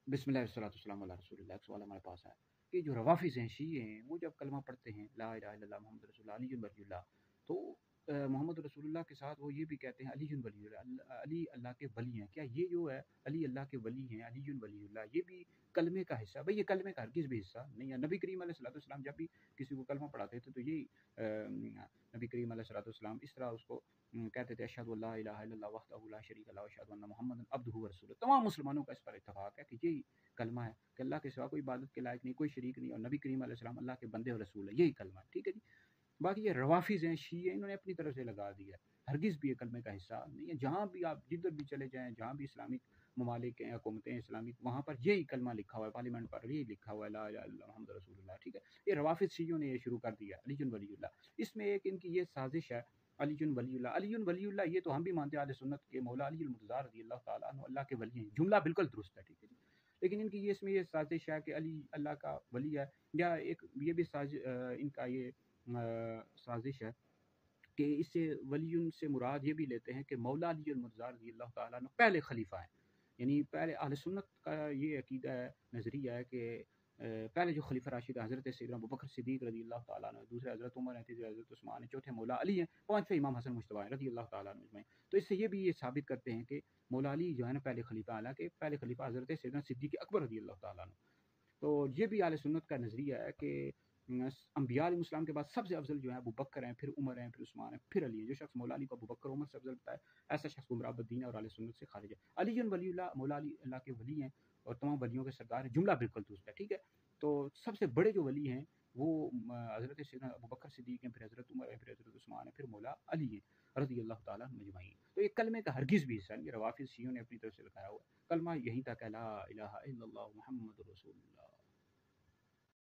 बिस्मिल्लाह वस्सलातु वस्सलामु अला रसूलिल्लाह। एक सवाल हमारे पास है कि जो रवाफ़िज़ हैं, शिये हैं, वो जब कलमा पढ़ते हैं ला इलाहा इल्लल्लाह मुहम्मद रसूलुल्लाह अली वलीयुल्लाह, तो मोहम्मद रसूलुल्लाह के साथ वो ये भी कहते हैं अली वलीयुल्लाह, अली अल्लाह के वली हैं। क्या ये जो है अली अल्लाह के वली हैं, अली वलीयुल्लाह, ये भी कलमे का हिस्सा? भाई ये कलमे का हरगिज़ भी हिस्सा नहीं है। नबी करीम अलैहिस्सलातु वस्सलाम जब भी किसी को कलमा पढ़ाते थे तो यही नबी करीम अलैहिस्सलातु वस्सलाम इस तरह उसको कहते थे अशहदु अल्ला इलाहा इल्लल्लाह वहदहु ला शरीका लहु व अशहदु अन्ना मुहम्मदन अब्दुहु व रसूलुहु। तमाम मुसलमानों का इस पर इत्तफ़ाक़ है कि यही कलमा है कि अल्लाह के सिवा कोई इबादत के लायक नहीं, कोई शरीक नहीं, और नबी करीम अलैहिस्सलाम अल्लाह के बंदे और रसूल है। यही कलमा है, ठीक है जी। बाकी ये रवाफ़िज़ हैं, शिये हैं, इन्होंने अपनी तरफ से लगा दिया है। हरगिज़ भी ये कलमे का हिस्सा नहीं है। जहाँ भी आप जिधर भी चले जाएँ, जहाँ भी इस्लामिक ममालिक हैं, हुकूमतें हैं इस्लामिक, वहाँ पर यही कलमा लिखा हुआ है, पार्लियामेंट पर यही लिखा हुआ है ला इलाहा इल्लल्लाह मुहम्मद रसूलुल्लाह, ठीक है। ये रवाफ़िज़ शियों ने ये शुरू कर दिया अली वलीयुल्लाह। इसमें एक इनकी ये साज़िश है अली वलीयुल्लाह, अली वलीयुल्लाह ये तो हम भी मानते हैं अहले सुन्नत के मौला अली मुर्तज़ा रज़ियल्लाहु तआला अन्हु अल्लाह के वली हैं। जुमला बिल्कुल दुरुस्त है, ठीक है जी। लेकिन इनकी ये इसमें ये साज़िश है कि अली अल्लाह का वली है, या एक ये भी इनका ये साज़िश है कि इससे वलीयुन से मुराद ये भी लेते हैं कि मौला अली मुर्तज़ा रज़ियल्लाहु तआला अन्हु पहले खलीफा हैं। यानी पहले अहले सुन्नत का ये अकीदा है, नज़रिया है कि पहले जो खलीफा राशिद हज़रत सैयदना अबू बकर सिद्दीक़ रज़ियल्लाहु तआला अन्हु, दूसरे हज़रत उमर हैं, तीसरे हज़रत उस्मान हैं, चौथे मौला अली हैं, पाँचवें इमाम हसन मुज्तबा हैं रज़ियल्लाहु तआला अन्हु अजमईन। तो इससे ये भी ये साबित करते हैं कि मौला अली जो है ना पहले खलीफा, हालाँकि पहले खलीफा हज़रत सैयदना सिद्दीक़ अकबर रज़ियल्लाहु तआला अन्हु। तो ये भी अहले सुन्नत का नज़रिया है कि अंबिया अलैहिस्सलाम के बाद सबसे अफजल जो है अबू बकर हैं, फिर उमर हैं, फिर उस्मान हैं, फिर अली हैं। जो शख्स मौला अली को अबू बकर उमर से अफजल बताए, ऐसा शख्स गुमराह बदीन है और अहले सुन्नत से खारिज है। अली वलीउल्लाह, मौला अली अल्लाह के वली हैं और तमाम वलियों के सरदार हैं। जुमला बिल्कुल दुरुस्त है, ठीक है। तो सबसे बड़े जो वली हैं वो हज़रत सैयदना अबू बकर सिद्दीक़ हैं, फिर हज़रत उमर हैं, फिर हज़रत उस्मान हैं, फिर मौला अली हैं रज़ियल्लाहु तआला अन्हुम अजमईन। तो ये कलमे का हरगिज़ भी हिस्सा नहीं है, रवाफ़िज़ शियों ने अपनी तरफ से लगाया हुआ है। कलमा यहीं तक है ला इलाहा इल्लल्लाह मुहम्मदुर रसूलुल्लाह।